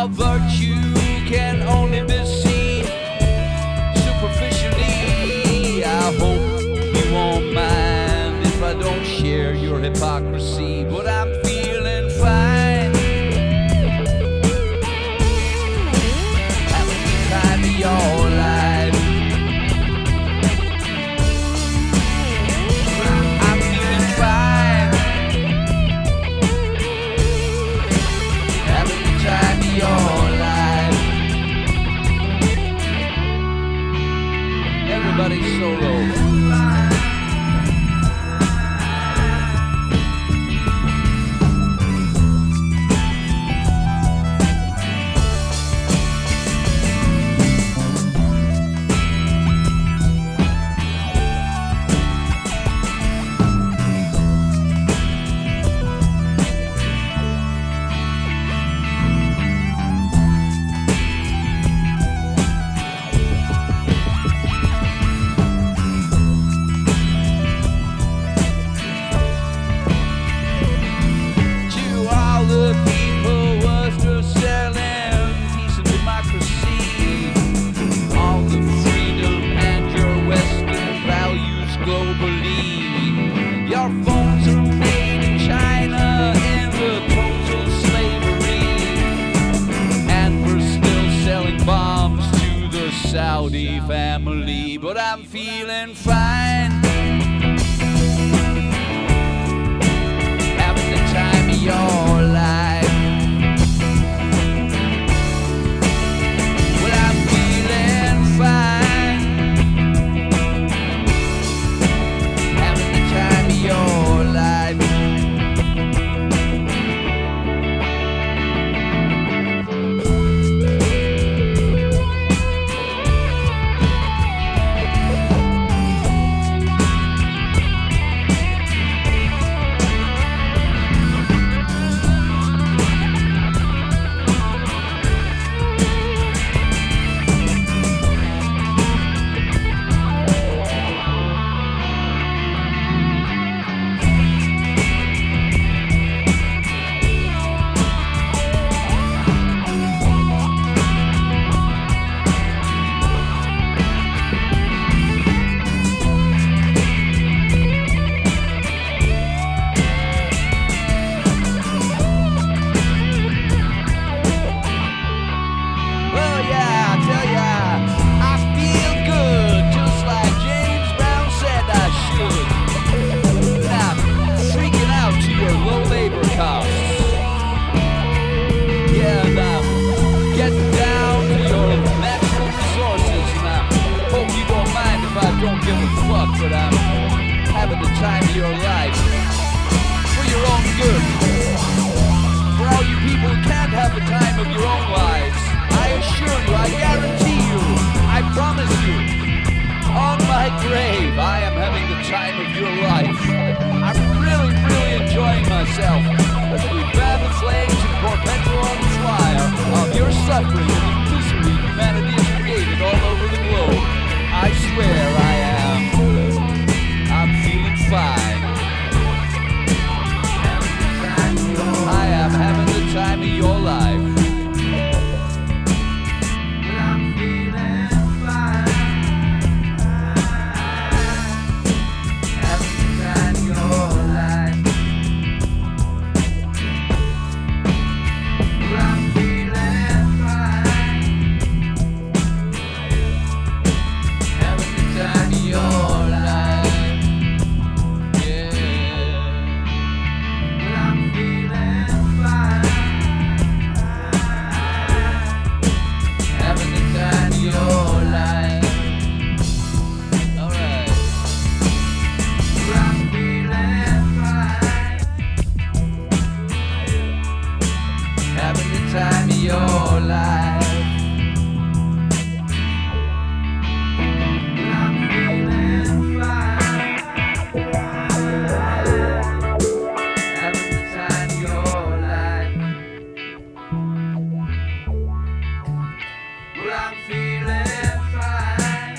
of virtue can only be seen superficially. I hope you won't mind if I don't share your hypocrisy, but I'm feeling fine. Having the time of your life. I'm feeling fine. Having the time of your life. Everybody solo. Saudi family, but I'm feeling fine. Having the time of your life. Well, I'm feeling fine. Having the time of your life. But I'm having the time of your life for your own good. For all you people who can't have the time of your own lives, I assure you, I guarantee you, I promise you, on my grave, I am having the time of your life. I'm really, really enjoying myself as we fan the flames and pour petrol on the fire of your suffering and the misery humanity has created all over the globe. I swear I am. I'm feeling fine. I am having the time of your life. I'm feeling fine. Having the time of your life. I'm feeling fine. Having the time of your life. Time of your life. I'm feeling fine. Having the time of your life. Well, I'm feeling fine.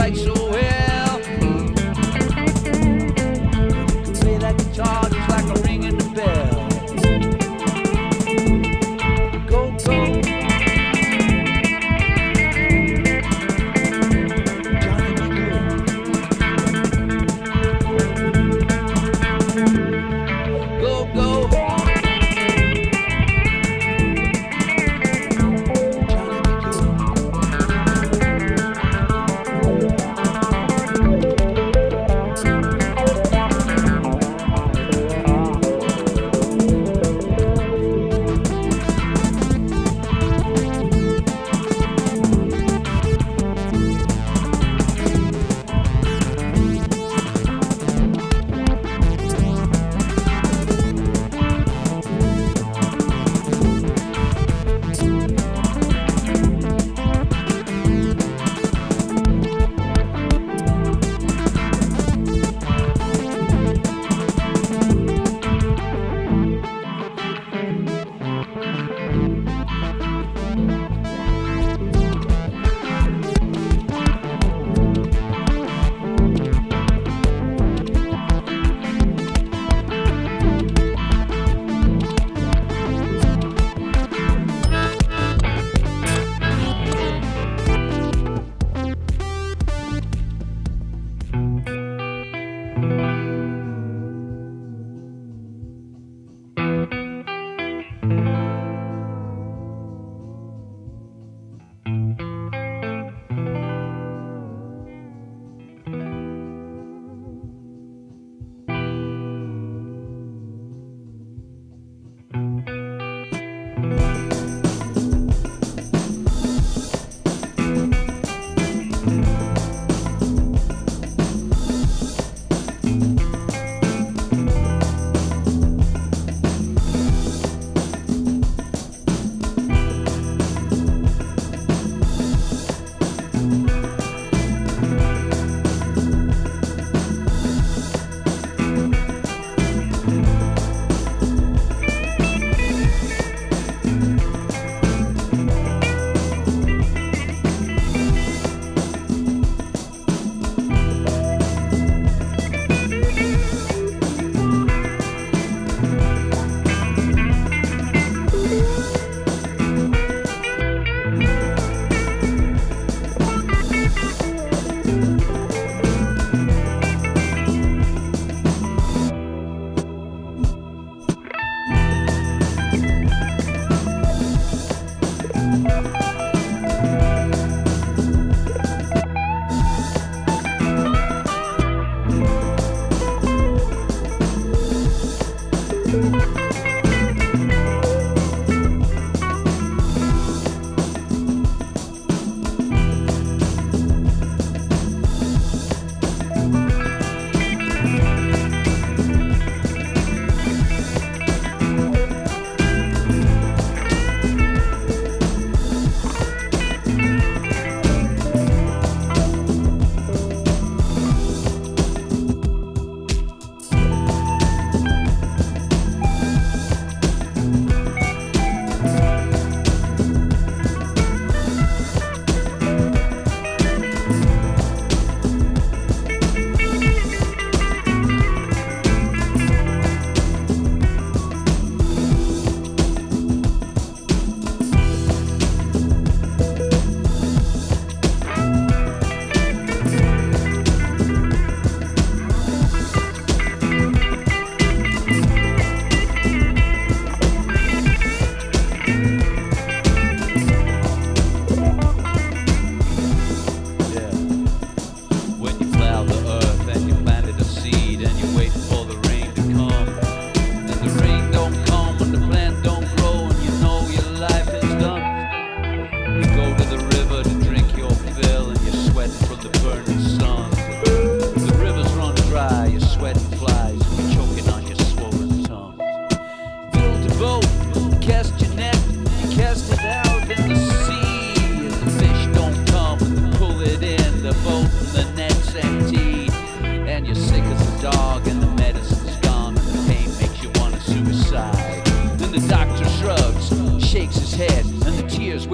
write so well. You play that guitar just like a ringing the bell. Go, go.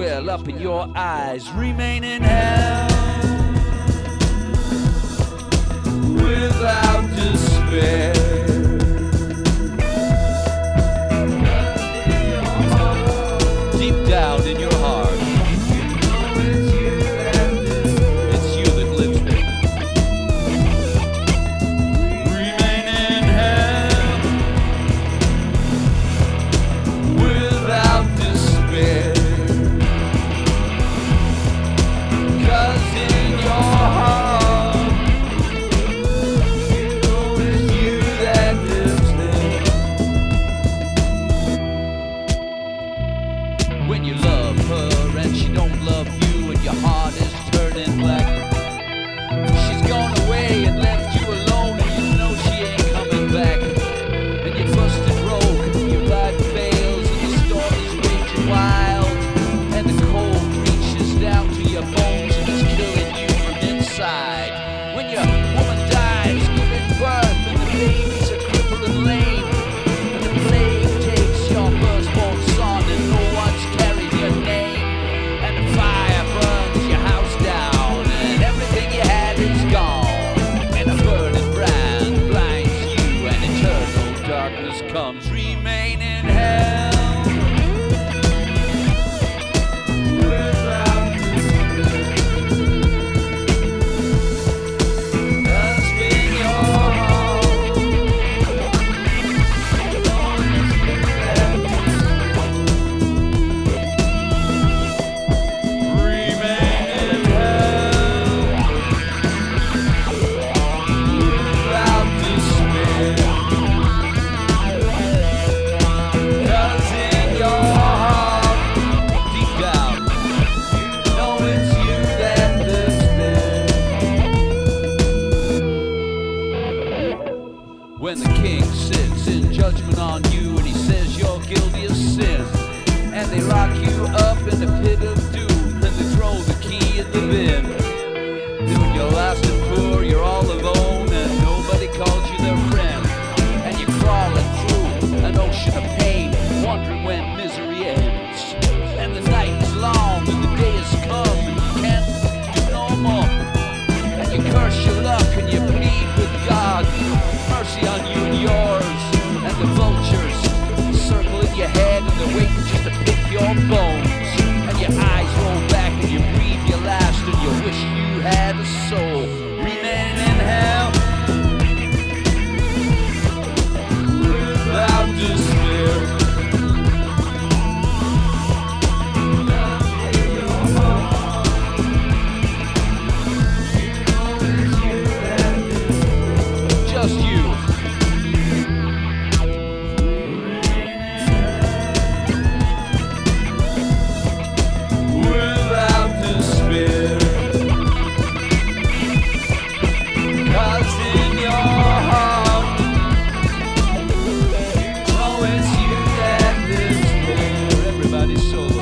well up in your eyes. Remain in hell. side. When your woman dies, giving birth, and the baby's a cripple and lame, and the plague takes your firstborn son, and no one's carried your name, and the fire burns your house down, and everything you had is gone, and a burning brand blinds you, and eternal darkness comes. Remain in hell. When the king sits in judgment on you and he says you're guilty of sin, and they lock you up in the pit of doom, and they throw the key in the bin. Dude, you're lost and poor, you're all alone, and nobody calls you their friend, and you're crawling through an ocean of pain, wondering when misery ends, and the night is long and the day has come and you can't do no more, and you curse your luck and you plead with God, mercy on you and yours, and the vultures circle in your head and they're waiting just to pick your bones, and your eyes roll back and you breathe your last and you wish you had a soul. Remain in hell without despair. Just you. Without despair. 'Cause in your heart, oh, it's you that lives there. Everybody solo.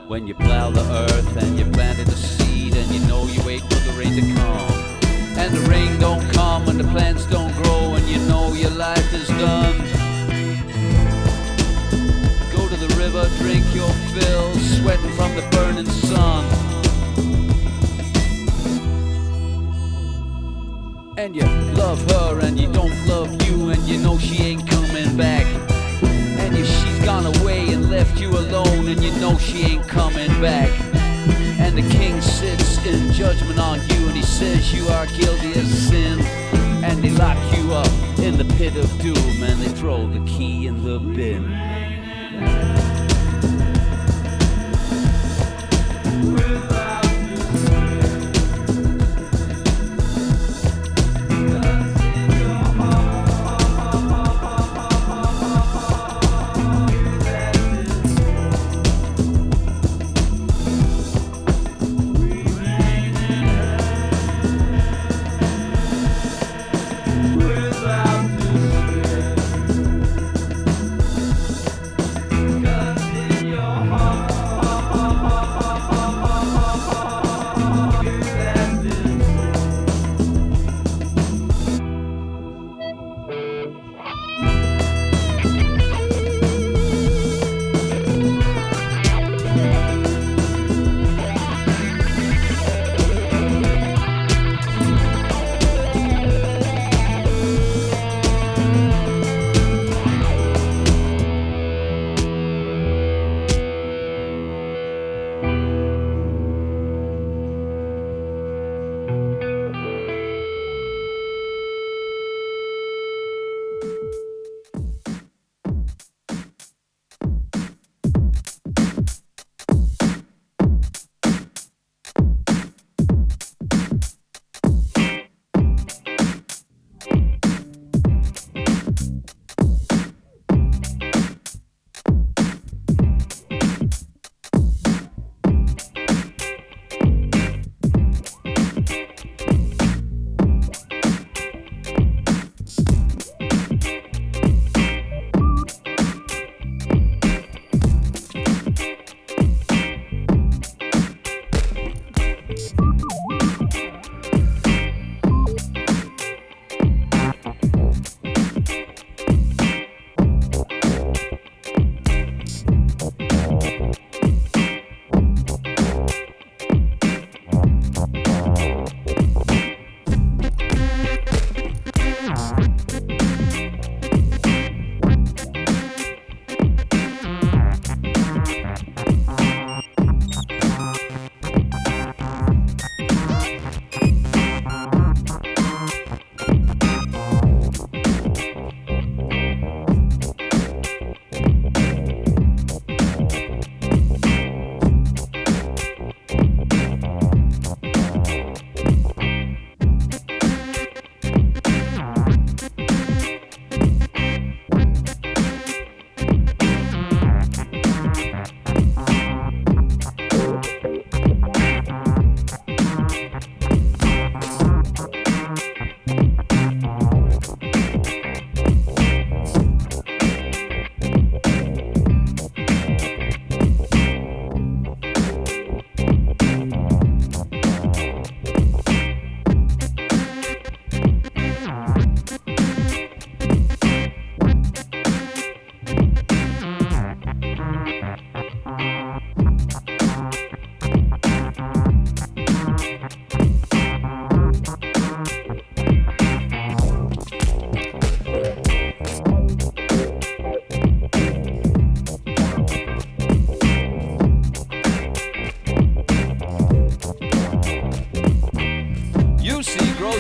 When you plow the earth and you planted a seed and you know you wait for the rain to come, and the rain don't come and the plants don't grow, and you know your life is done. Go to the river, drink your fill, sweating from the burning sun, and you love her and you don't love you, and you know she ain't coming back. left you alone and you know she ain't coming back. And the king sits in judgment on you and he says you are guilty of sin. And they lock you up in the pit of doom and they throw the key in the bin.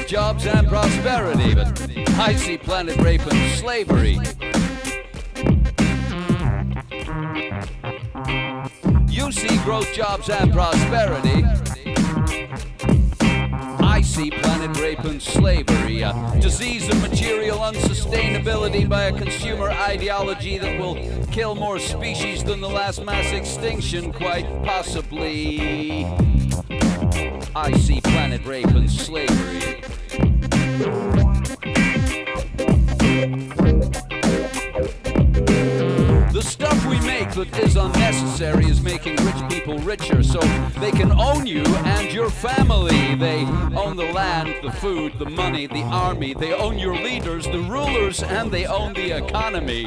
Jobs and prosperity, but I see planet rape and slavery. You see growth, jobs and prosperity. I see planet rape and slavery, a disease of material unsustainability by a consumer ideology that will kill more species than the last mass extinction, quite possibly. I see planet rape and slavery. The stuff we make that is unnecessary is making rich people richer so they can own you and your family. They own the land, the food, the money, the army. They own your leaders, the rulers, and they own the economy.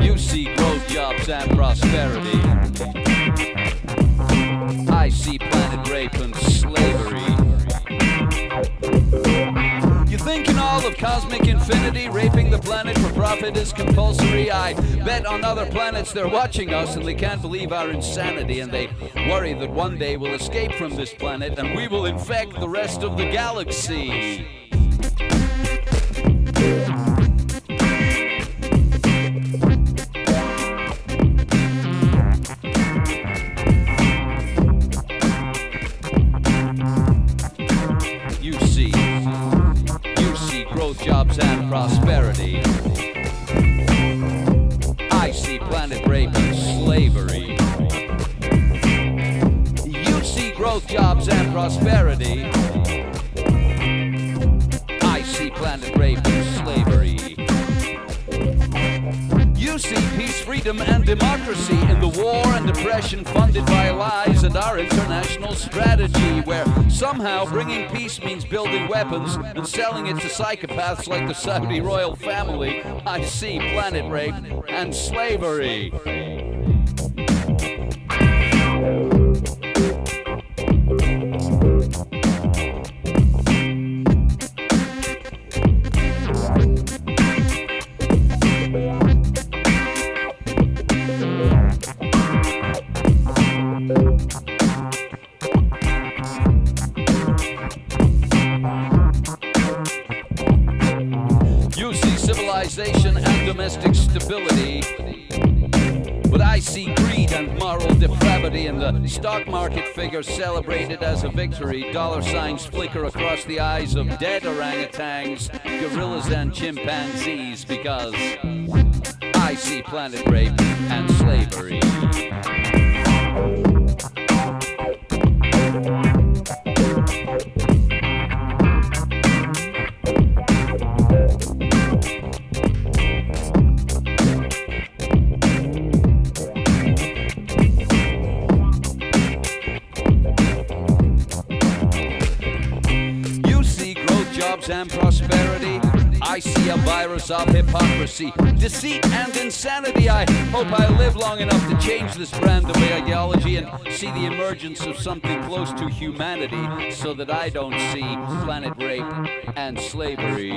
You see growth, jobs, and prosperity. depravity, raping the planet for profit is compulsory. I bet on other planets they're watching us and they can't believe our insanity, and they worry that one day we'll escape from this planet and we will infect the rest of the galaxy. You see growth, jobs, and prosperity. I see planet rape and slavery. You see growth, jobs, and prosperity. I see planet rape and slavery. You see peace, freedom, and democracy in the war and depression funded by lies and our international strategy, where somehow bringing peace means building weapons and selling it to psychopaths like the Saudi royal family. I see planet rape and slavery. You see civilization and domestic stability, but I see greed and moral depravity in the stock market figures celebrated as a victory. Dollar signs flicker across the eyes of dead orangutans, gorillas, and chimpanzees, because I see planet rape and slavery. Jobs and prosperity. I see a virus of hypocrisy, deceit, and insanity. I hope I live long enough to change this brand of ideology and see the emergence of something close to humanity, so that I don't see planet rape and slavery.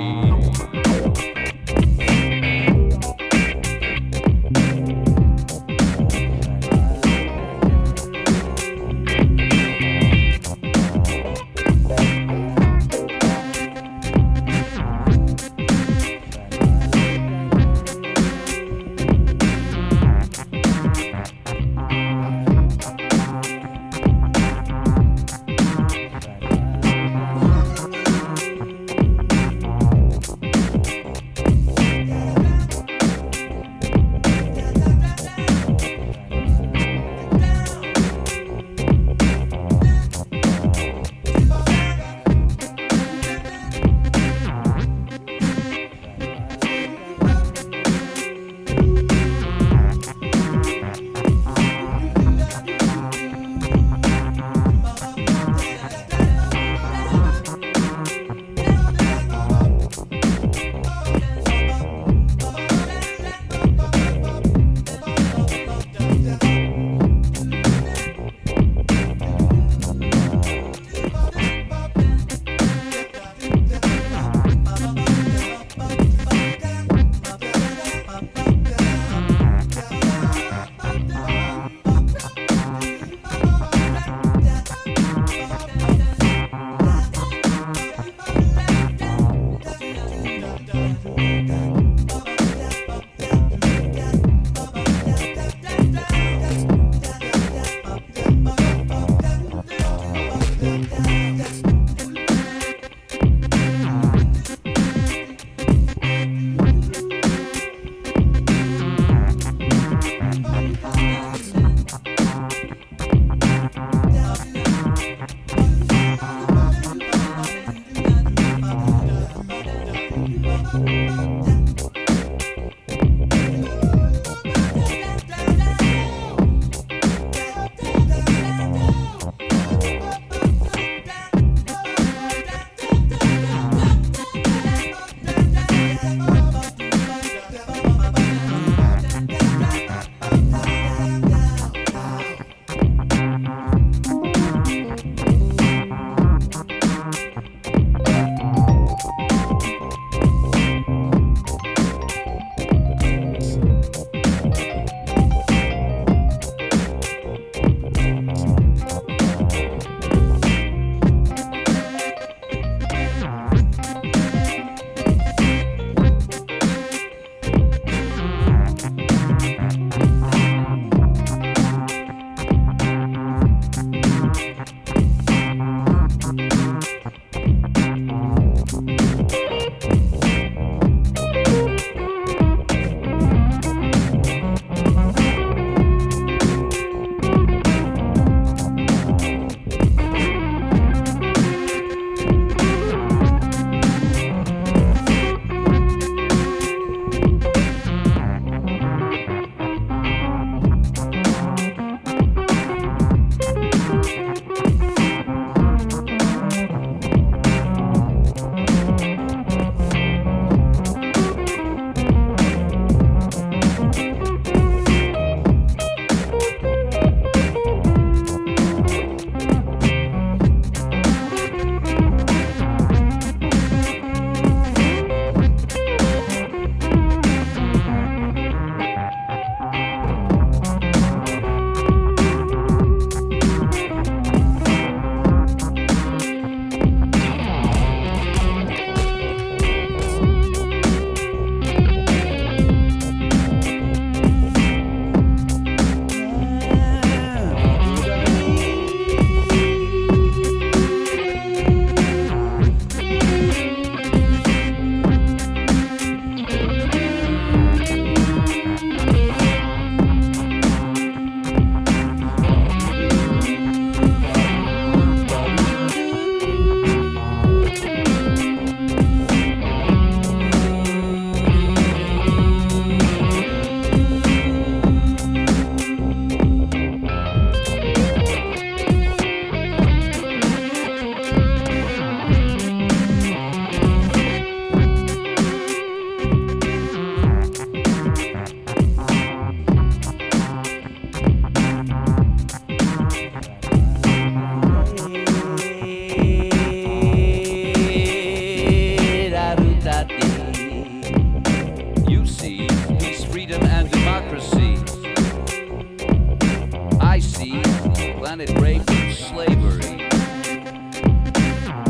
planet rape and slavery.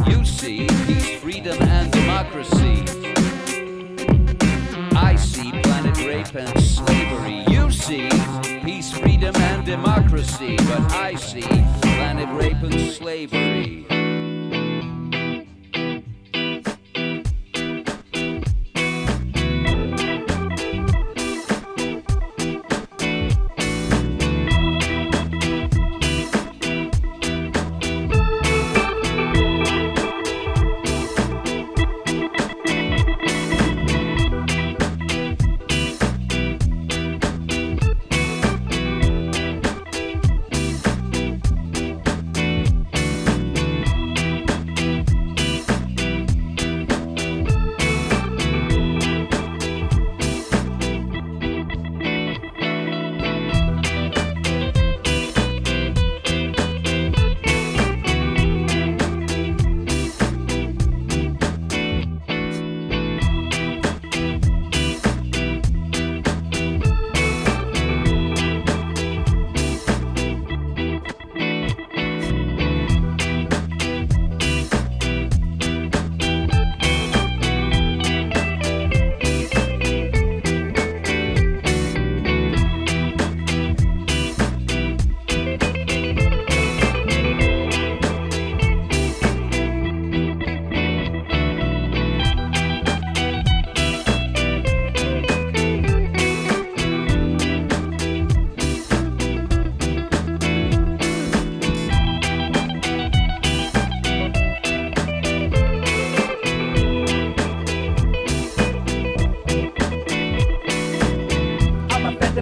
You see peace, freedom, and democracy. I see planet rape and slavery. You see peace, freedom, and democracy, but I see planet rape and slavery.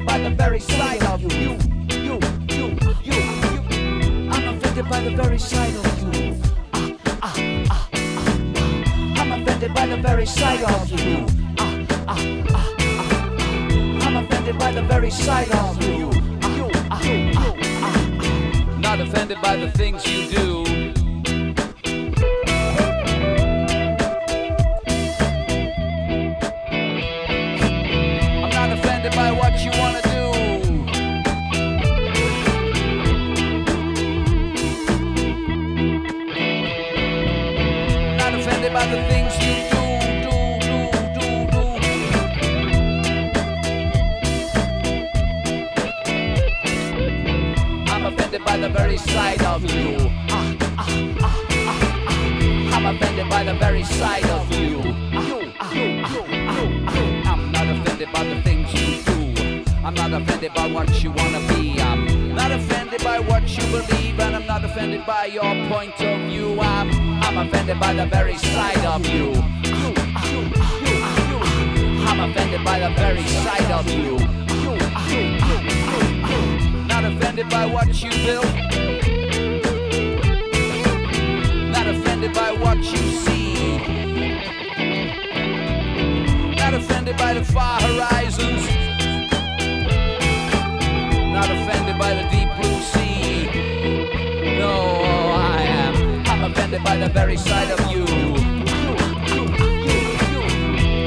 By the very sight of you. I'm offended by the very sight of you. I'm offended by the very sight of you. I'm offended by the very sight of you. Not offended by the things you do. I'm not offended by what you want to do. Not offended by the things you do. I'm offended by the very sight of you. I'm offended by the very sight of you. I'm not offended by the things you do. I'm not offended by what you wanna be. I'm not offended by what you believe, and I'm not offended by your point of view. I'm offended by the very sight of you. I'm offended by the very sight of you. Not offended by what you built. Not offended by what you see. Not offended by the far horizons. Not offended by the deep blue sea. No, I am. I'm offended by the very sight of you.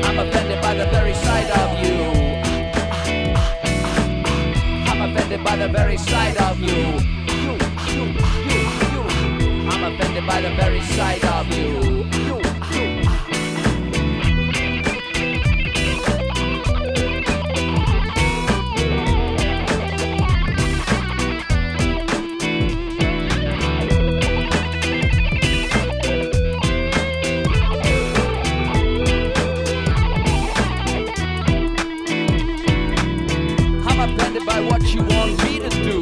I'm offended by the very sight of you. I'm offended by the very sight of you. I'm offended by the very sight of you. I'm offended by what you want me to do.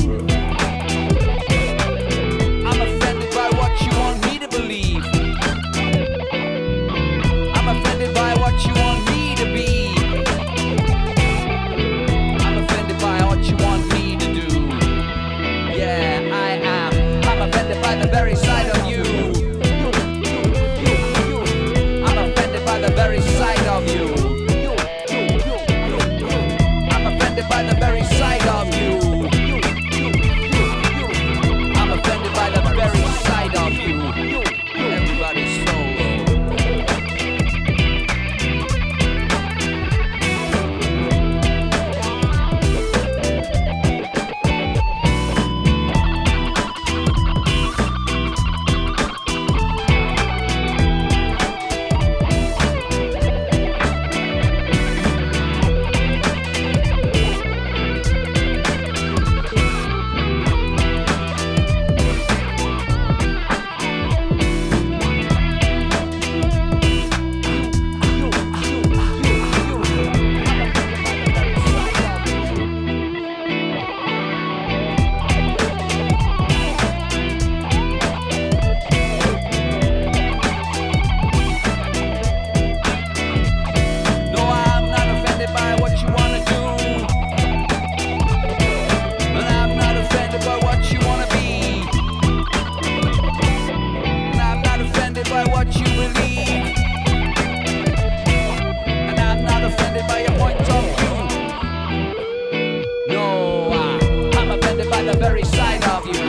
by the very sight of you.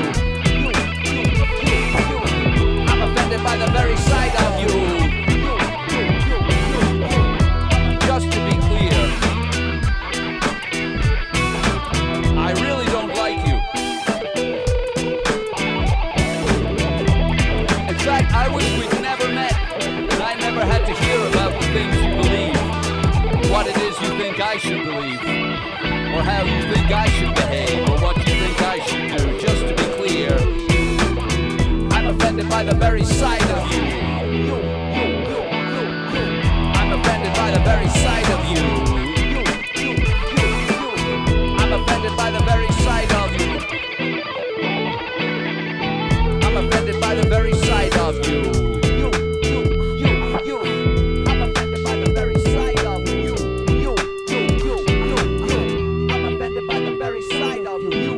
I'm offended by the very sight of you. Just to be clear, I really don't like you. In fact, I wish we'd never met, and I never had to hear about the things you believe, what it is you think I should believe, or how you think I should behave, or what you think I should do. Just to be clear, I'm offended by the very sight of you. I'm offended by the very sight of you. I'm offended by the very sight of you. I'm offended by the very sight of you. I'm offended by the very sight of you. I'm offended by the very sight of you.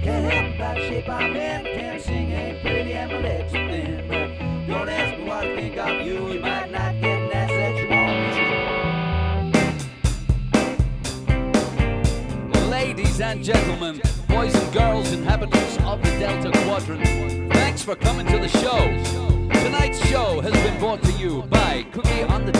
Can't help about the shape I'm in. Can't sing, ain't pretty, and my legs are thin. But don't ask me what I think of you. You might not get an answer that you want. Ladies and gentlemen, boys and girls, inhabitants of the Delta Quadrant, thanks for coming to the show. Tonight's show has been brought to you by Cookie on the